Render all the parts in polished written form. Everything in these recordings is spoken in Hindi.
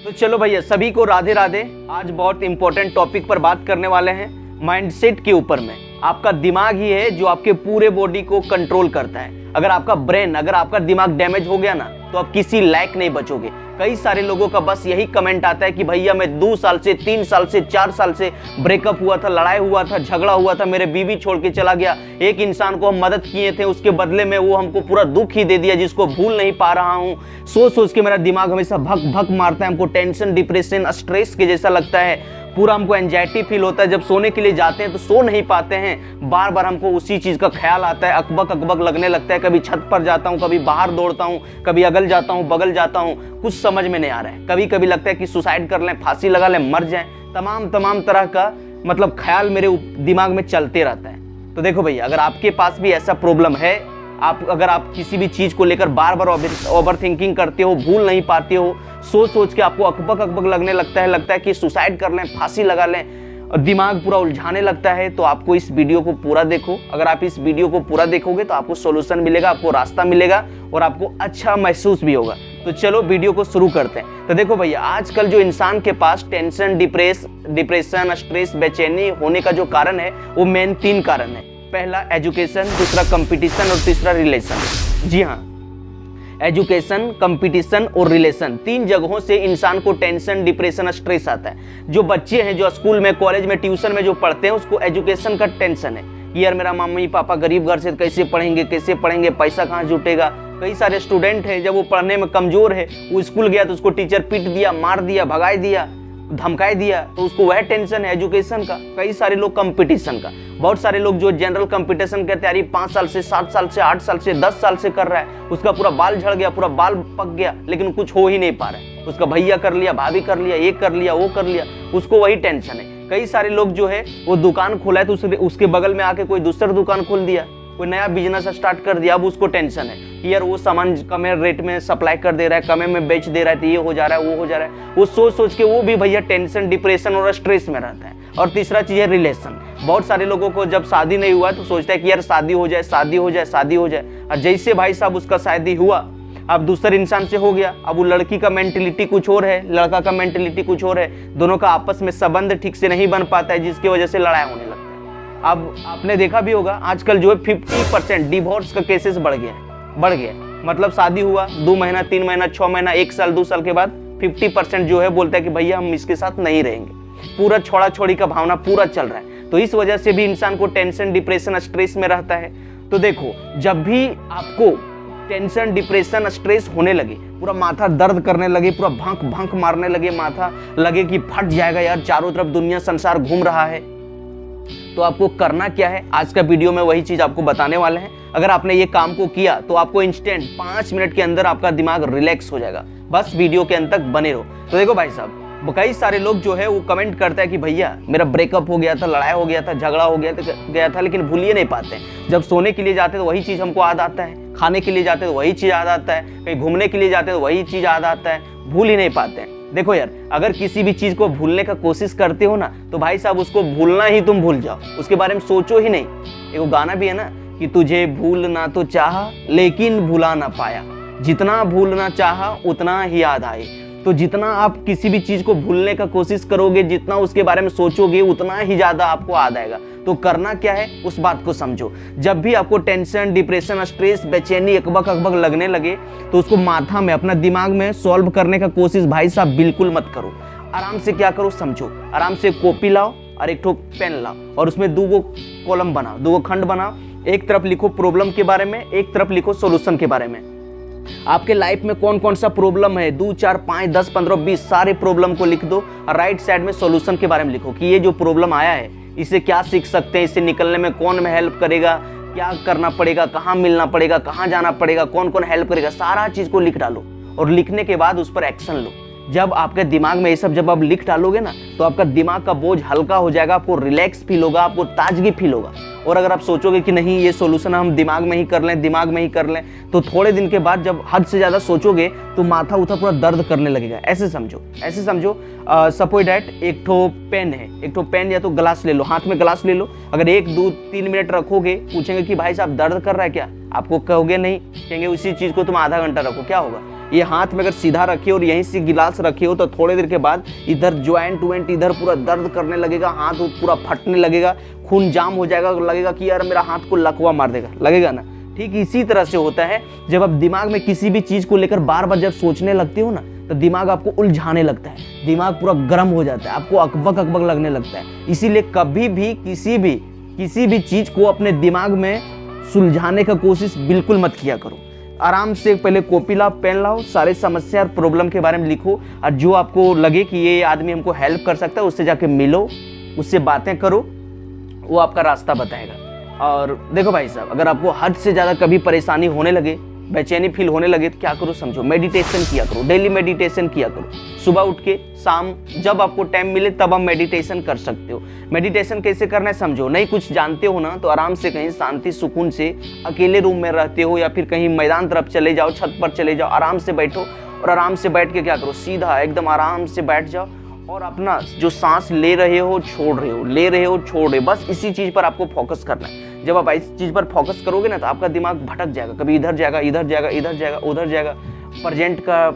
तो चलो भैया, सभी को राधे राधे। आज बहुत इंपॉर्टेंट टॉपिक पर बात करने वाले हैं, माइंडसेट के ऊपर में। आपका दिमाग ही है जो आपके पूरे बॉडी को कंट्रोल करता है। अगर आपका ब्रेन, अगर आपका दिमाग डैमेज हो गया ना, तो आप किसी लायक नहीं बचोगे। कई सारे लोगों का बस यही कमेंट आता है कि भैया मैं 2 साल से 3 साल से 4 साल से ब्रेकअप हुआ था, लड़ाई हुआ था, झगड़ा हुआ था, मेरे बीवी छोड़ के चला गया, एक इंसान को हम मदद किए थे, उसके बदले में वो हमको पूरा दुख ही दे दिया जिसको भूल नहीं पा रहा हूँ। सोच सोच के मेरा दिमाग हमेशा भक भक मारता है, हमको टेंशन, डिप्रेशन, स्ट्रेस के जैसा लगता है, पूरा हमको एंजाइटी फील होता है। जब सोने के लिए जाते हैं तो सो नहीं पाते हैं, बार बार हमको उसी चीज़ का ख्याल आता है, अकबक अकबक लगने लगता है। कभी छत पर जाता हूँ, कभी बाहर दौड़ता हूँ, कभी अगल जाता हूँ, बगल जाता हूँ, कुछ समझ में नहीं आ रहा है। कभी कभी लगता है कि सुसाइड कर लें, फांसी लगा लें, मर जाएं। तमाम तरह का मतलब ख्याल मेरे दिमाग में चलते रहता है। तो देखो भैया, अगर आपके पास भी ऐसा प्रॉब्लम है, अगर आप किसी भी चीज़ को लेकर बार बार ओवर थिंकिंग करते हो, भूल नहीं पाते हो, सोच सोच के आपको अकबक अकबक लगने लगता है कि सुसाइड कर लें, फांसी लगा लें, और दिमाग पूरा उलझाने लगता है, तो आपको इस वीडियो को पूरा देखो। अगर आप इस वीडियो को पूरा देखोगे तो आपको सोल्यूशन मिलेगा, आपको रास्ता मिलेगा और आपको अच्छा महसूस भी होगा। तो चलो वीडियो को शुरू करते हैं। तो देखो भैया, आजकल जो इंसान के पास टेंशन, डिप्रेशन, स्ट्रेस, बेचैनी होने का जो कारण है, वो मेन 3 कारण है। पहला एजुकेशन, दूसरा कंपटीशन और तीसरा रिलेशन। जी हाँ, एजुकेशन, कंपटीशन और रिलेशन, 3 जगहों से इंसान को टेंशन, डिप्रेशन, स्ट्रेस आता है। जो बच्चे हैं, जो स्कूल में, कॉलेज में, ट्यूशन में जो पढ़ते हैं, उसको एजुकेशन का टेंशन है कि यार मेरा मम्मी पापा गरीब घर से, कैसे पढ़ेंगे, पैसा कहाँ जुटेगा। कई सारे स्टूडेंट हैं, जब वो पढ़ने में कमजोर है, वो स्कूल गया तो उसको टीचर पीट दिया, मार दिया, भगाई दिया, धमकाई दिया, तो उसको वह टेंशन है एजुकेशन का। कई सारे लोग कंपटीशन का, बहुत सारे लोग जो जनरल कंपटीशन की तैयारी 5 साल से, 7 साल से, 8 साल से, 10 साल से कर रहा है, उसका पूरा बाल झड़ गया, पूरा बाल पक गया, लेकिन कुछ हो ही नहीं पा रहा है। उसका भैया कर लिया, भाभी कर लिया, ये कर लिया, वो कर लिया, उसको वही टेंशन है। कई सारे लोग जो है वो दुकान खोला है तो उसके बगल में आके कोई दूसरा दुकान खोल दिया, कोई नया बिजनेस स्टार्ट कर दिया, अब उसको टेंशन है कि यार वो सामान कम रेट में सप्लाई कर दे रहा है, कम में बेच दे रहा है, तो ये हो जा रहा है, वो हो जा रहा है। वो सोच सोच के वो भी भैया टेंशन, डिप्रेशन और स्ट्रेस में रहता है। और तीसरा चीज है रिलेशन। बहुत सारे लोगों को जब शादी नहीं हुआ तो सोचता है कि यार शादी हो जाए, शादी हो जाए, शादी हो जाए, और जैसे भाई साहब उसका शादी हुआ, अब दूसरे इंसान से हो गया, अब वो लड़की का मेंटेलिटी कुछ और है, लड़का का मेंटेलिटी कुछ और है, दोनों का आपस में संबंध ठीक से नहीं बन पाता है, जिसकी वजह से लड़ाई होने लगता है। अब आपने देखा भी होगा, आजकल जो है 50% डिवोर्स का केसेस बढ़ गया। मतलब शादी हुआ 2 महीना, 3 महीना, 6 महीना, 1 साल, 2 साल के बाद 50% जो है बोलता है कि भैया हम इसके साथ नहीं रहेंगे। पूरा छोड़ा छोड़ी का भावना पूरा चल रहा है। तो इस वजह से भी इंसान को टेंशन, डिप्रेशन, स्ट्रेस में रहता है। तो देखो, जब भी आपको टेंशन, डिप्रेशन, स्ट्रेस होने लगे, पूरा माथा दर्द करने लगे, पूरा भंक भंक मारने लगे, माथा लगे कि फट जाएगा यार, चारों तरफ दुनिया संसार घूम रहा है, तो आपको करना क्या है, आज का वीडियो में वही चीज आपको बताने वाले हैं। अगर आपने ये काम को किया तो आपको इंस्टेंट 5 मिनट के अंदर आपका दिमाग रिलैक्स हो जाएगा। बस वीडियो के अंत तक बने रहो। तो देखो भाई साहब, कई सारे लोग जो है वो कमेंट करता है कि भैया मेरा ब्रेकअप हो गया था, लड़ाई हो गया था, झगड़ा हो गया था, लेकिन भूल ही नहीं पाते हैं। जब सोने के लिए जाते तो वही चीज़ हमको याद आता है, खाने के लिए जाते तो वही चीज़ याद आता है, कहीं घूमने के लिए जाते तो वही चीज़ याद आता है, भूल ही नहीं पाते हैं। देखो यार, अगर किसी भी चीज़ को भूलने का कोशिश करते हो ना, तो भाई साहब उसको भूलना ही तुम भूल जाओ, उसके बारे में सोचो ही नहीं। एक गाना भी है ना कि तुझे भूलना तो चाहा लेकिन भुला ना पाया, जितना भूलना चाहा उतना ही याद आए। तो जितना आप किसी भी चीज को भूलने का कोशिश करोगे, जितना उसके बारे में सोचोगे, उतना ही ज्यादा आपको याद आएगा। तो करना क्या है, उस बात को समझो। जब भी आपको टेंशन, डिप्रेशन, स्ट्रेस, बेचैनी, अकबक अकबक लगने लगे, तो उसको माथा में, अपना दिमाग में सॉल्व करने का कोशिश भाई साहब बिल्कुल मत करो। आराम से क्या करो समझो, आराम से कॉपी लाओ और एक ठो पेन लाओ, और उसमें 2 कॉलम बनाओ, 2 खंड बनाओ। एक तरफ लिखो प्रॉब्लम के बारे में, एक तरफ लिखो सॉल्यूशन के बारे में। आपके लाइफ में कौन कौन सा प्रॉब्लम है, 2, 4, 5, 10, 15, 20 सारे प्रॉब्लम को लिख दो, और राइट साइड में सॉल्यूशन के बारे में लिखो कि ये जो प्रॉब्लम आया है इससे क्या सीख सकते हैं, इससे निकलने में कौन में हेल्प करेगा, क्या करना पड़ेगा, कहाँ मिलना पड़ेगा, कहाँ जाना पड़ेगा, कौन कौन हेल्प करेगा, सारा चीज को लिख डालो। और लिखने के बाद उस पर एक्शन लो। जब आपके दिमाग में ये सब जब आप लिख डालोगे ना, तो आपका दिमाग का बोझ हल्का हो जाएगा, आपको रिलैक्स फील होगा, आपको ताजगी फील होगा। और अगर आप सोचोगे कि नहीं ये सॉल्यूशन हम दिमाग में ही कर लें, तो थोड़े दिन के बाद जब हद से ज़्यादा सोचोगे तो माथा उठा पूरा दर्द करने लगेगा। ऐसे समझो सपोज डैट एक ठो पेन है, एक ठो पेन या तो ग्लास ले लो, हाथ में ग्लास ले लो। अगर 1, 2, 3 मिनट रखोगे, पूछेंगे कि भाई साहब दर्द कर रहा है क्या, आपको कहोगे नहीं, कहेंगे उसी चीज़ को तुम आधा घंटा रखो, क्या होगा, ये हाथ में अगर सीधा रखे और यहीं से गिलास रखे हो तो थोड़ी देर के बाद इधर ज्वाइंट वेंट इधर पूरा दर्द करने लगेगा, हाथ पूरा फटने लगेगा, खून जाम हो जाएगा, लगेगा कि यार मेरा हाथ को लकवा मार देगा, लगेगा ना। ठीक इसी तरह से होता है जब आप दिमाग में किसी भी चीज को लेकर बार बार जब सोचने लगते हो ना, तो दिमाग आपको उलझाने लगता है, दिमाग पूरा गर्म हो जाता है, आपको अकबक अकबक लगने लगता है। इसीलिए कभी भी किसी भी चीज को अपने दिमाग में सुलझाने का कोशिश बिल्कुल मत किया करो। आराम से पहले कॉपी लाओ, पेन लाओ, सारे समस्या और प्रॉब्लम के बारे में लिखो, और जो आपको लगे कि ये आदमी हमको हेल्प कर सकता है उससे जाके मिलो, उससे बातें करो, वो आपका रास्ता बताएगा। और देखो भाई साहब, अगर आपको हद से ज़्यादा कभी परेशानी होने लगे, बेचैनी फील होने लगे, तो क्या करो समझो, मेडिटेशन किया करो, डेली मेडिटेशन किया करो। सुबह उठ के शाम जब आपको टाइम मिले तब आप मेडिटेशन कर सकते हो। मेडिटेशन कैसे करना है समझो, नहीं कुछ जानते हो ना, तो आराम से कहीं शांति सुकून से अकेले रूम में रहते हो या फिर कहीं मैदान तरफ चले जाओ, छत पर चले जाओ, आराम से बैठो और आराम से बैठ के क्या करो, सीधा एकदम आराम से बैठ जाओ और अपना जो सांस ले रहे हो छोड़ रहे हो, ले रहे हो छोड़ रहे हो, बस इसी चीज़ पर आपको फोकस करना है। जब आप इस चीज़ पर फोकस करोगे ना तो आपका दिमाग भटक जाएगा, कभी इधर जाएगा, इधर जाएगा, इधर जाएगा, उधर जाएगा, प्रेजेंट का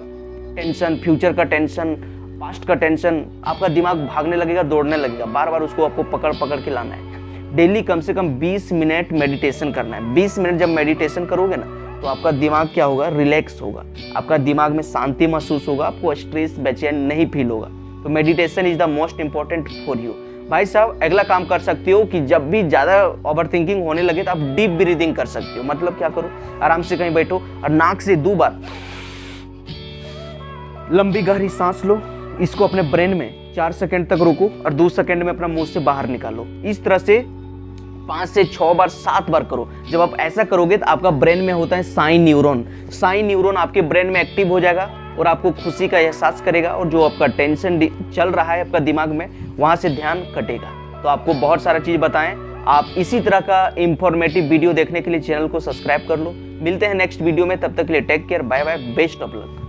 टेंशन, फ्यूचर का टेंशन, पास्ट का टेंशन, आपका दिमाग भागने लगेगा, दौड़ने लगेगा, बार बार उसको आपको पकड़ पकड़ के लाना है। डेली कम से कम 20 मिनट मेडिटेशन करना है। 20 मिनट जब मेडिटेशन करोगे ना तो आपका दिमाग क्या होगा, रिलैक्स होगा, आपका दिमाग में शांति महसूस होगा, आपको स्ट्रेस बेचैन नहीं फील होगा। तो meditation is the most important for you. भाई साहब अगला काम कर सकते हो कि जब भी ज़्यादा ओवर थिंकिंग होने लगे तो आप डीप ब्रीदिंग कर सकते हो। मतलब क्या करो, आराम से कहीं बैठो और नाक से 2 बार लंबी गहरी सांस लो, इसको अपने ब्रेन में 4 सेकंड तक रोको और 2 सेकंड में अपना मुंह से बाहर निकालो। इस तरह से 5 से 6 बार 7 बार करो। जब आप ऐसा करोगे तो आपका ब्रेन में होता है साइन न्यूरॉन, साइन न्यूरॉन आपके ब्रेन में एक्टिव हो जाएगा और आपको खुशी का एहसास करेगा और जो आपका टेंशन चल रहा है आपका दिमाग में वहाँ से ध्यान कटेगा। तो आपको बहुत सारा चीज़ बताएं। आप इसी तरह का इंफॉर्मेटिव वीडियो देखने के लिए चैनल को सब्सक्राइब कर लो। मिलते हैं नेक्स्ट वीडियो में, तब तक के लिए take care, bye bye, best of luck.